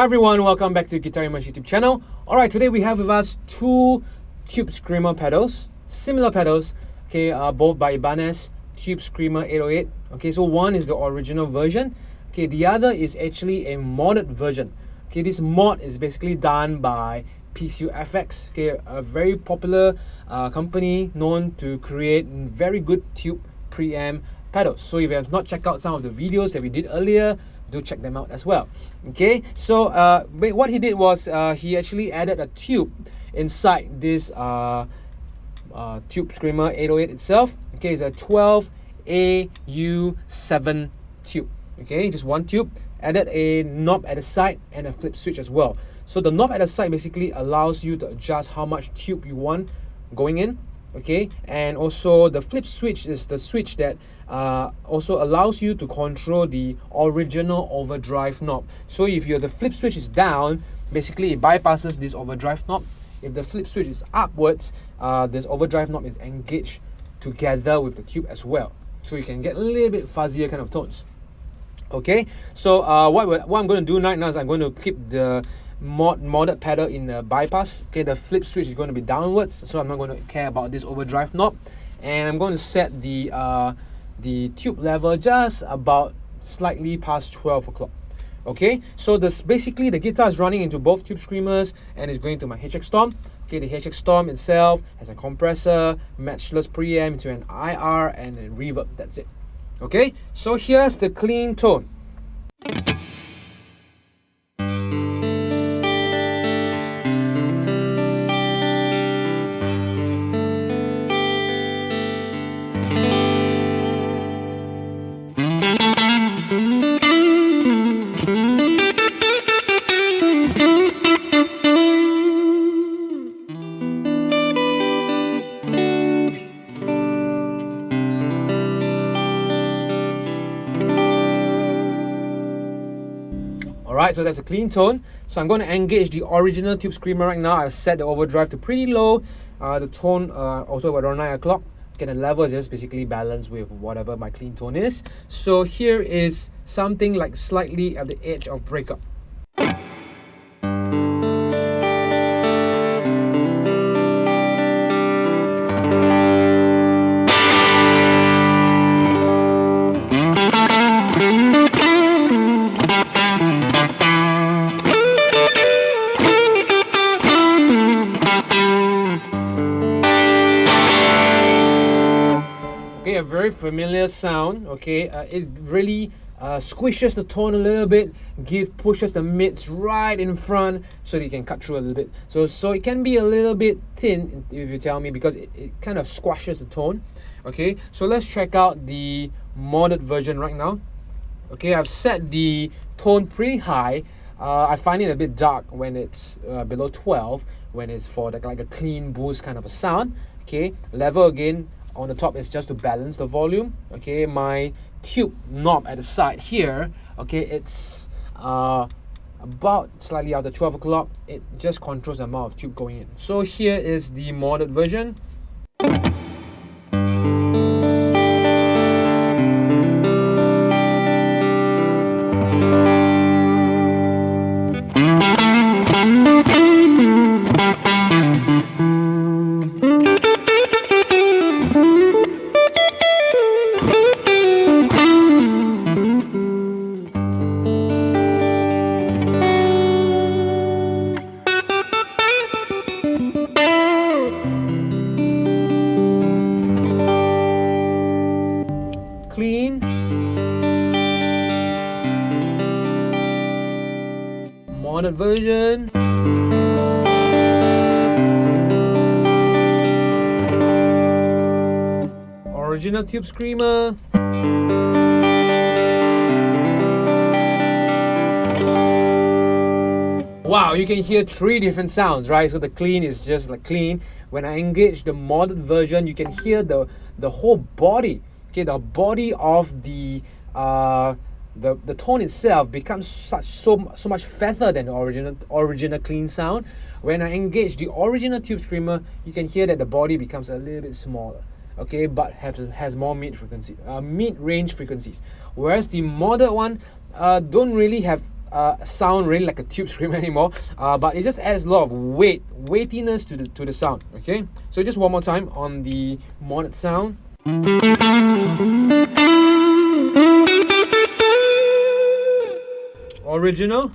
Hi everyone, welcome back to Guitar Image YouTube channel. Alright, today we have with us two Tube Screamer pedals, similar pedals, okay, both by Ibanez TS808. Okay, so one is the original version, okay, the other is actually a modded version. Okay, this mod is basically done by PCUFX, okay, a very popular company known to create very good tube preamp pedals. So if you have not checked out some of the videos that we did earlier, do check them out as well. Okay, so what he did was he actually added a tube inside this Tube Screamer 808 itself. Okay, it's a 12AU7 tube. Okay, just one tube. Added a knob at the side and a flip switch as well. So the knob at the side basically allows you to adjust how much tube you want going in. Okay, and also the flip switch is the switch that also allows you to control the original overdrive knob. So if the flip switch is down, basically it bypasses this overdrive knob. If the flip switch is upwards, this overdrive knob is engaged together with the tube as well. So you can get a little bit fuzzier kind of tones. Okay, so what I'm going to do right now is I'm going to keep the modded pedal in the bypass. Okay, the flip switch is going to be downwards, so I'm not going to care about this overdrive knob, and I'm going to set the tube level just about slightly past 12 o'clock. Okay, so this basically the guitar is running into both Tube Screamers and is going to my HX Stomp. Okay, the HX Stomp itself has a compressor, matchless preamp to an IR and a reverb. That's it. Okay, so here's the clean tone. Alright, so that's a clean tone. So I'm going to engage the original Tube Screamer right now. I've set the overdrive to pretty low. The tone also around 9 o'clock. Okay, the level is just basically balanced with whatever my clean tone is. So here is something like slightly at the edge of breakup. Okay, a very familiar sound. Okay, it really squishes the tone a little bit, pushes the mids right in front so that you can cut through a little bit. So it can be a little bit thin if you tell me, because it kind of squashes the tone. Okay, so let's check out the modded version right now. Okay, I've set the tone pretty high. I find it a bit dark when it's below 12, when it's for like a clean boost kind of a sound. Okay, level again on the top is just to balance the volume. Okay, my tube knob at the side here, okay, it's about slightly after 12 o'clock. It just controls the amount of tube going in. So here is the modded version. Clean, modded version, original Tube Screamer, wow, you can hear three different sounds, right? So the clean is just like clean. When I engage the modded version, you can hear the whole body. Okay, the body of the tone itself becomes so much fatter than the original clean sound. When I engage the original Tube Screamer, you can hear that the body becomes a little bit smaller. Okay, but has more mid-range frequencies. Whereas the modded one don't really have sound really like a tube screamer anymore, but it just adds a lot of weightiness to the sound. Okay, so just one more time on the modded sound. Original.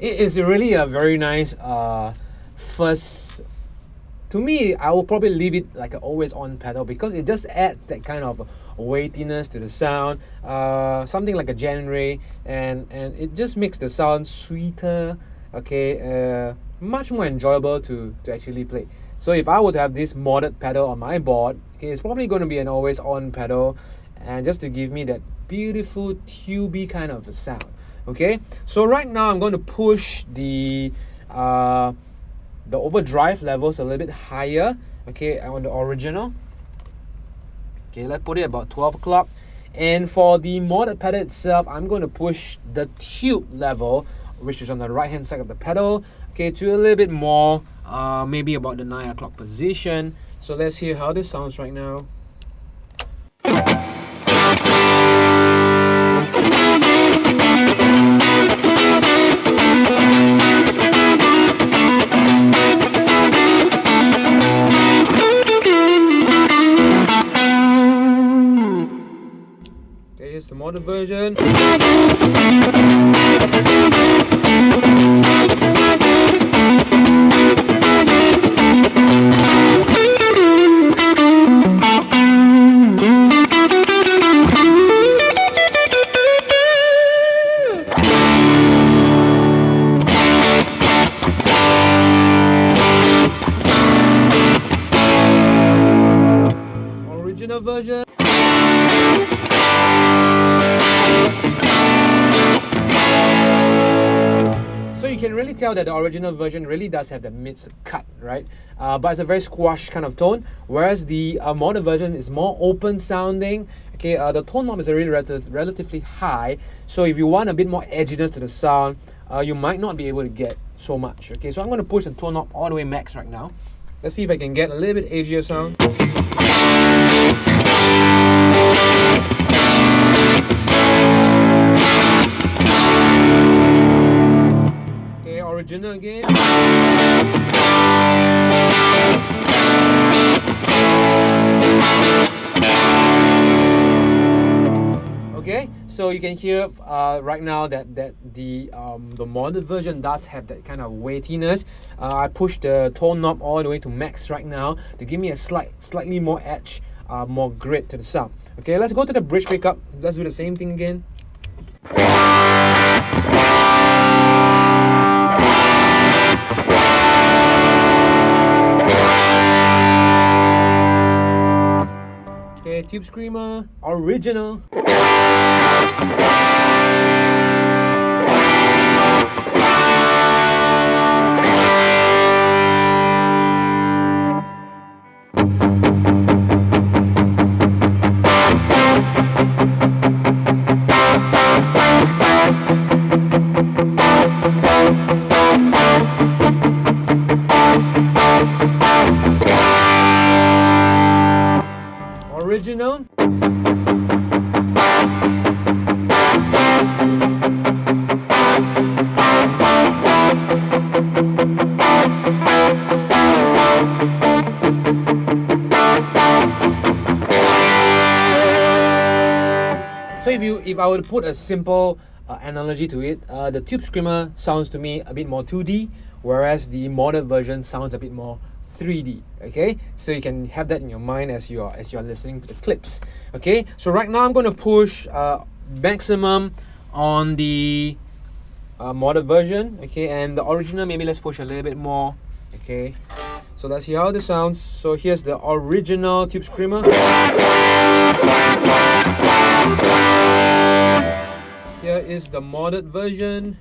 It is really a very nice first. To me, I will probably leave it like an always on pedal because it just adds that kind of weightiness to the sound, something like a genre, and it just makes the sound sweeter, okay, much more enjoyable to actually play. So if I were to have this modded pedal on my board, okay, it's probably going to be an always on pedal, and just to give me that beautiful tubey kind of a sound. Okay, so right now I'm going to push the overdrive levels a little bit higher, okay, on the original. Okay, let's put it about 12 o'clock. And for the modded pedal itself, I'm going to push the tube level, which is on the right hand side of the pedal, okay, to a little bit more, maybe about the 9 o'clock position. So let's hear how this sounds right now. Here's the modded version. Original version. So you can really tell that the original version really does have the mids cut, right? But it's a very squash kind of tone, whereas the modded version is more open sounding. Okay, the tone knob is really relatively high, so if you want a bit more edginess to the sound, you might not be able to get so much. Okay, so I'm going to push the tone knob all the way max right now. Let's see if I can get a little bit edgier sound. Original again. Okay, so you can hear right now that the modded version does have that kind of weightiness. I pushed the tone knob all the way to max right now to give me a slightly more edge, more grit to the sound. Okay, let's go to the bridge pickup. Let's do the same thing again. Okay, tube screamer, original. Original. So if I were to put a simple analogy to it, the tube screamer sounds to me a bit more 2D, whereas the modded version sounds a bit more 3D. Okay, so you can have that in your mind as you are listening to the clips. Okay, so right now I'm going to push maximum on the modded version. Okay, and the original maybe let's push a little bit more. Okay, So let's see how this sounds. So here's the original tube screamer. Here is the modded version.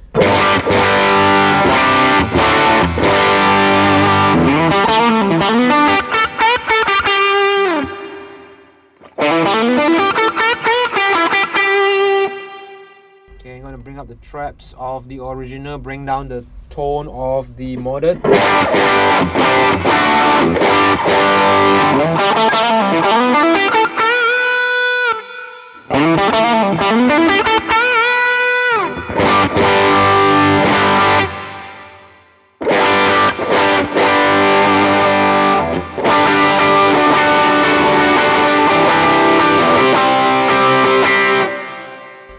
Okay, I'm going to bring up the traps of the original, bring down the tone of the modded.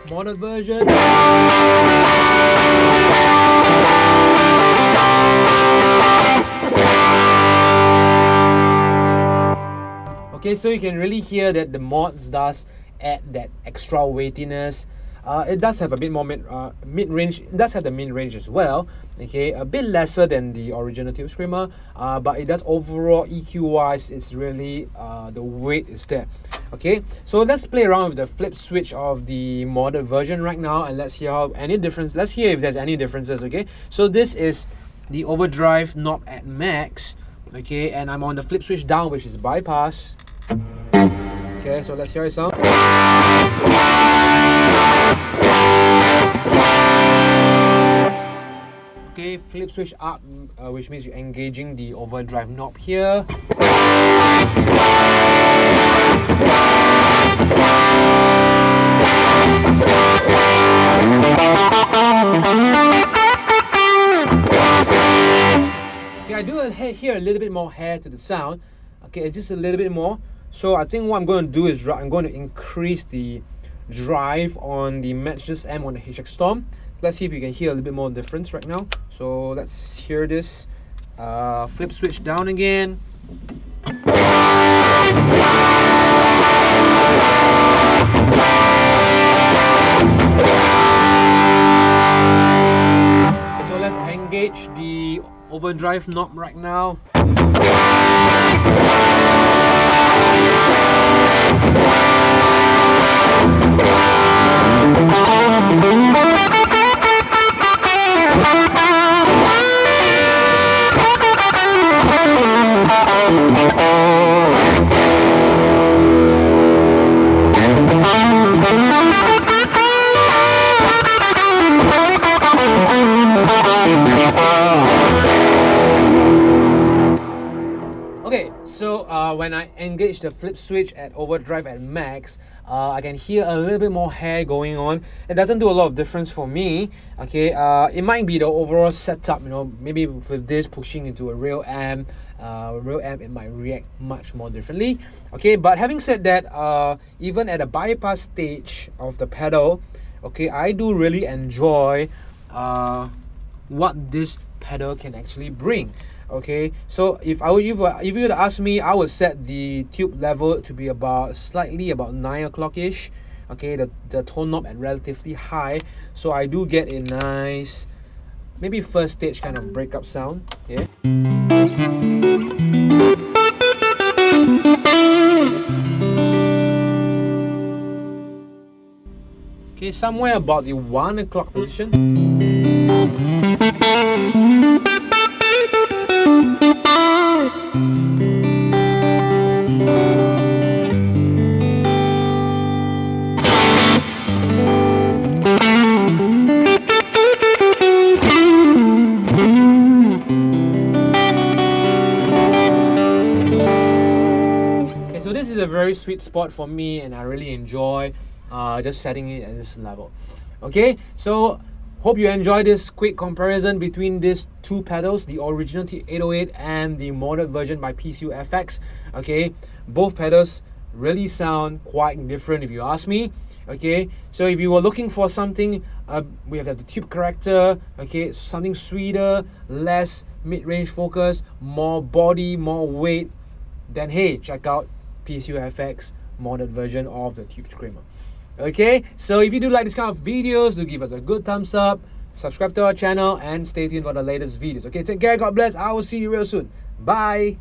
Modded version. Okay, so you can really hear that the mods does add that extra weightiness. It does have a bit more mid-range. It does have the mid-range as well. Okay, a bit lesser than the original tube screamer, but it does overall EQ-wise. It's really the weight is there. Okay, so let's play around with the flip switch of the modded version right now, and let's hear how any difference. Let's hear if there's any differences. Okay, so this is the overdrive knob at max. Okay, and I'm on the flip switch down, which is bypass. Okay, so let's hear it sound. Okay, flip switch up, which means you're engaging the overdrive knob here. Okay, I do hear a little bit more hair to the sound. Okay, just a little bit more. So I think what I'm going to do is I'm going to increase the drive on the matchless M on the HX Stomp. Let's see if you can hear a little bit more difference right now. So let's hear this. Flip switch down again. So let's engage the overdrive knob right now. So when I engage the flip switch at overdrive at max, I can hear a little bit more hair going on. It doesn't do a lot of difference for me. Okay, it might be the overall setup. You know, maybe with this pushing into a real amp, it might react much more differently. Okay, but having said that, even at a bypass stage of the pedal, okay, I do really enjoy what this pedal can actually bring. Okay, so if you were to ask me, I would set the tube level to be slightly about 9 o'clock ish. Okay, the tone knob at relatively high, so I do get a nice, maybe first stage kind of breakup sound. Yeah. Okay, somewhere about the 1 o'clock position. This is a very sweet spot for me, and I really enjoy just setting it at this level. Okay, so hope you enjoyed this quick comparison between these two pedals, the original TS808 and the modded version by PCU-FX. Okay, both pedals really sound quite different if you ask me. Okay, so if you were looking for something, we have the tube character. Okay, something sweeter, less mid-range focus, more body, more weight, then hey, check out PCU-FX modded version of the tube screamer. Okay, so if you do like this kind of videos, do give us a good thumbs up, subscribe to our channel, and stay tuned for the latest videos. Okay, take care, God bless. I will see you real soon. Bye.